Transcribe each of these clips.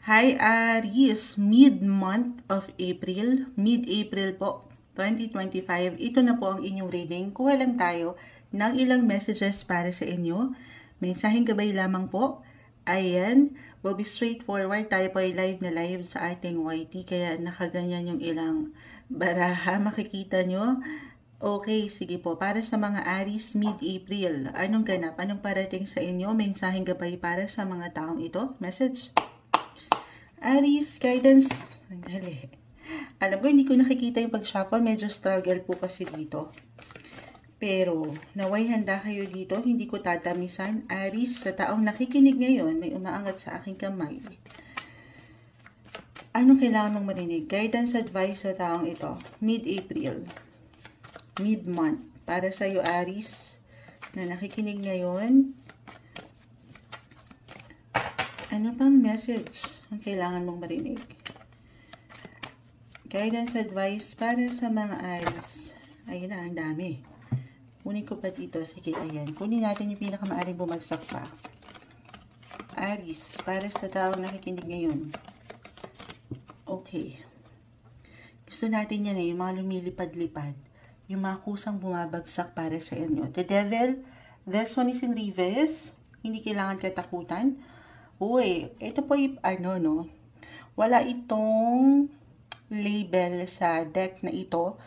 Hi Aries, mid-month of April, mid-April po, 2025. Ito na po ang inyong reading. Kuha lang tayo ng ilang messages para sa inyo. Mensaheng gabay lamang po. Ayan, will be straightforward. Tayo po ay live na live sa ating YT, kaya nakaganyan yung ilang baraha. Makikita nyo. Okay, sige po. Para sa mga Aries, mid-April, anong ganap? Anong parating sa inyo? Mensaheng gabay para sa mga taong ito. Message. Aries, guidance. Dali. Alam ko, hindi ko nakikita yung pag-shuffle. Medyo struggle po kasi dito. Pero, naway handa kayo dito. Hindi ko tatamisan. Aries, sa taong nakikinig ngayon, may umaangat sa aking kamay. Anong kailangan mong marinig? Guidance, advice sa taong ito. Mid-April. Mid-month. Para sa'yo, Aries, na nakikinig ngayon. Ano pang message ang kailangan mong marinig? Guidance, advice para sa mga Aries. Ayun na, ang dami. Kunin ko pa dito. Sige, ayan. Kunin natin yung pinakamaaring bumagsak pa. Aries, para sa taong nakikinig ngayon. Okay. Gusto natin yan yung mga lumilipad-lipad. Yung mga kusang bumabagsak para sa inyo. The Devil, this one is in reverse. Hindi kailangan katakutan. Uy, ito po yung wala itong label sa deck na ito,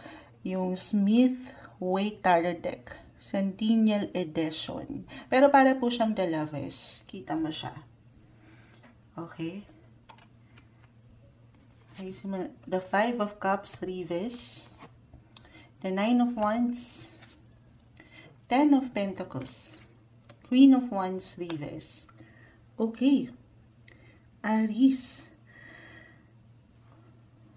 yung Smith-Waite Tarot Deck, Centennial Edition. Pero para po siyang The Lovers. Kita mo siya. Okay. The Five of Cups, reverse. The Nine of Wands. Ten of Pentacles. Queen of Wands, reverse. Okay. Aries.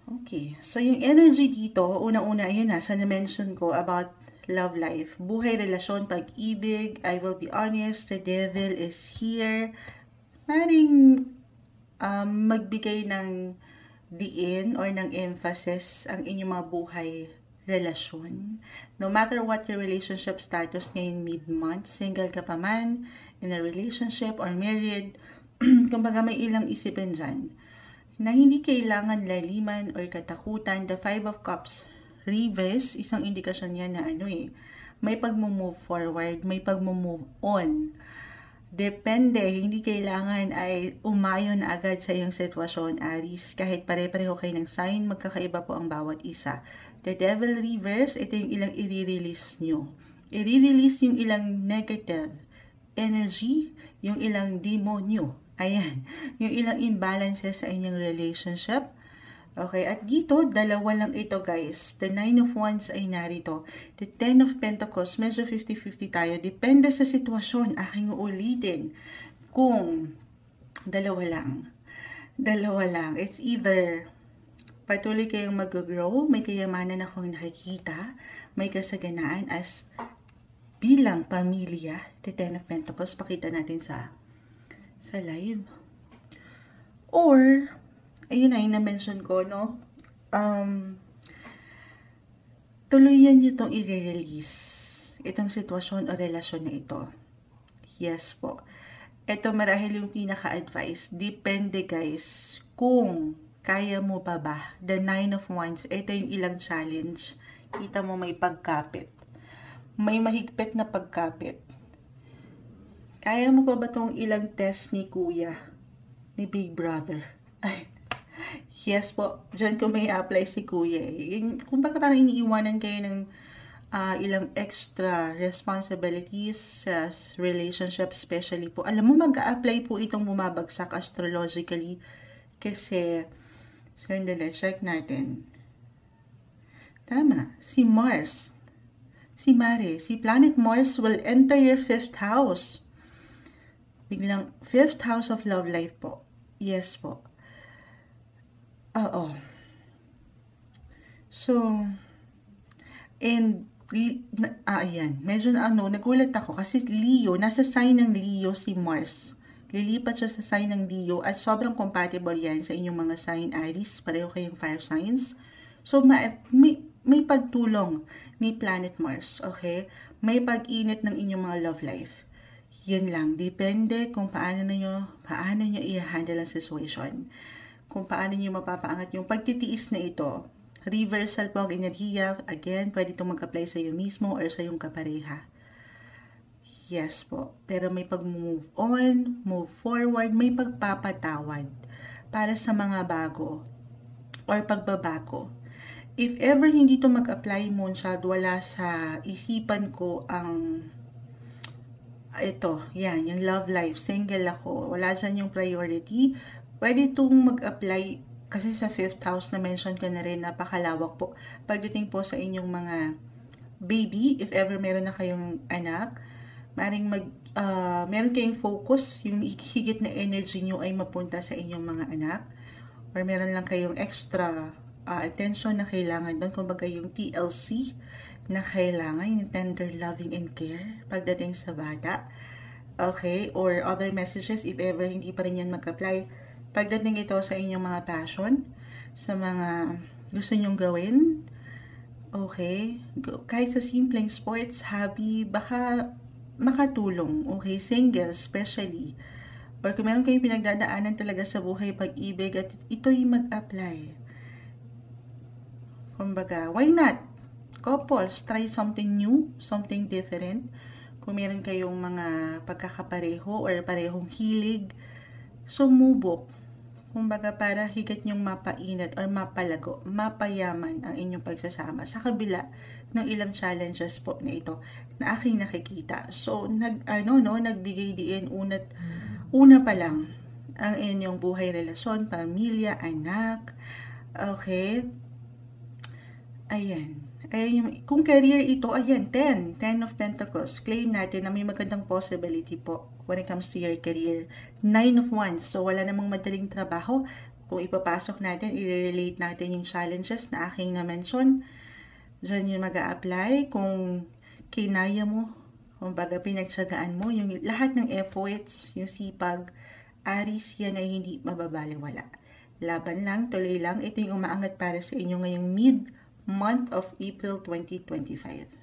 Okay. So, yung energy dito, una-una, ayun na, sa na-mention ko about love life. Buhay, relasyon, pag-ibig, I will be honest, the devil is here. Maring magbigay ng diin or ng emphasis ang inyong mga buhay, relasyon. No matter what your relationship status ngayon mid-month, single ka pa man, in a relationship or married, kumbaga may ilang isipin dyan, na hindi kailangan laliman or katakutan. The Five of Cups, reverse, isang indikasyon yan na may pag-move forward, may pag-move on. Depende, hindi kailangan ay umayon na agad sa iyong sitwasyon, Aries. Kahit pare-pareho kayo ng sign, magkakaiba po ang bawat isa. The Devil reverse, ito yung ilang i-release nyo. I-release yung ilang negative energy, yung ilang demonyo. Ayan, yung ilang imbalances sa inyong relationship. Okay, at dito, dalawa lang ito guys. The Nine of Wands ay narito. The Ten of Pentacles, medyo 50-50 tayo. Depende sa sitwasyon, aking uulitin. Kung dalawa lang. Dalawa lang. It's either patuloy kayong mag-grow, may kayamanan akong nakikita, may kasaganaan as bilang pamilya. The Ten of Pentacles, pakita natin sa live. Or, ayun na yung na-mention ko, no? Tuluyan nyo itong i-release. Itong sitwasyon o relasyon na ito. Yes po. Ito marahil yung pinaka-advice. Depende guys, kung kaya mo pa ba? The Nine of Wands, ito yung ilang challenge. Kita mo may pagkapit. May mahigpit na pagkapit. Kaya mo pa ba itong ilang test ni Kuya? Ni Big Brother? Ay, yes po. Diyan ko may apply si Kuya. Kung baka parang iniiwanan kayo ng ilang extra responsibilities sa relationship, especially po. Alam mo, mag-a-apply po itong bumabagsak astrologically. Kasi, sandali, check natin. Tama, si Mars. Si Mare, si planet Mars will enter your 5th house. Biglang, 5th house of love life po. Yes po. Oo. So, and, ayan, medyo nagulat ako kasi Leo, nasa sign ng Leo si Mars. Lilipat siya sa sign ng Leo at sobrang compatible yan sa inyong mga sign Aries. Pareho kayong fire signs. So, may pagtulong ni Planet Mars, okay? May pag-init ng inyong mga love life. Yun lang, depende kung paano nyo i-handle ang situation. Kung paano nyo mapapaangat yung pagtitiis na ito. Reversal po ang enerhiya. Again, pwede itong mag-apply sa iyo mismo or sa iyong kapareha. Yes po. Pero may pag-move on, move forward, may pagpapatawad para sa mga bago or pagbabago. If ever hindi ito mag-apply, Moonchild, wala sa isipan ko ang ito, yan, yung love life, single ako, wala dyan yung priority, pwede itong mag-apply kasi sa 5th house na mention ko na rin, napakalawak po. Pagdating po sa inyong mga baby, if ever meron na kayong anak, meron kayong focus, yung higit na energy nyo ay mapunta sa inyong mga anak, or meron lang kayong extra attention na kailangan doon, kumbaga yung TLC, na kailangan, yung tender loving and care pagdating sa bata. Okay? Or other messages, if ever hindi pa rin yan mag-apply, pagdating ito sa inyong mga passion, sa mga gusto nyong gawin, okay? Kahit sa simpleng sports, hobby, baka makatulong. Okay? Single, especially. Or kung meron kayong pinagdadaanan talaga sa buhay, pag-ibig, at ito'y mag-apply. Kumbaga, why not? Couples, try something new, something different. Kung meron kayong mga pagkakapareho or parehong hilig, sumubok. Kumbaga, para higit nyong mapainat or mapalago, mapayaman ang inyong pagsasama sa kabila ng ilang challenges po na ito na aking nakikita. So, nagbigay diin una pa lang ang inyong buhay, relasyon, pamilya, anak. Okay? Ayan. Kung career ito, ayan, 10 of Pentacles. Claim natin na may magandang possibility po when it comes to your career. 9 of Wands. So, wala namang madaling trabaho. Kung ipapasok natin, i-relate natin yung challenges na aking na-mention. Diyan yung mag-a-apply. Kung kinaya mo, kung baga pinagtsagaan mo, yung lahat ng efforts, yung sipag, Aries, yan ay hindi mababaliwala. Laban lang, tuloy lang. Ito yung umaangat para sa inyo ngayong mid-month of April 2025.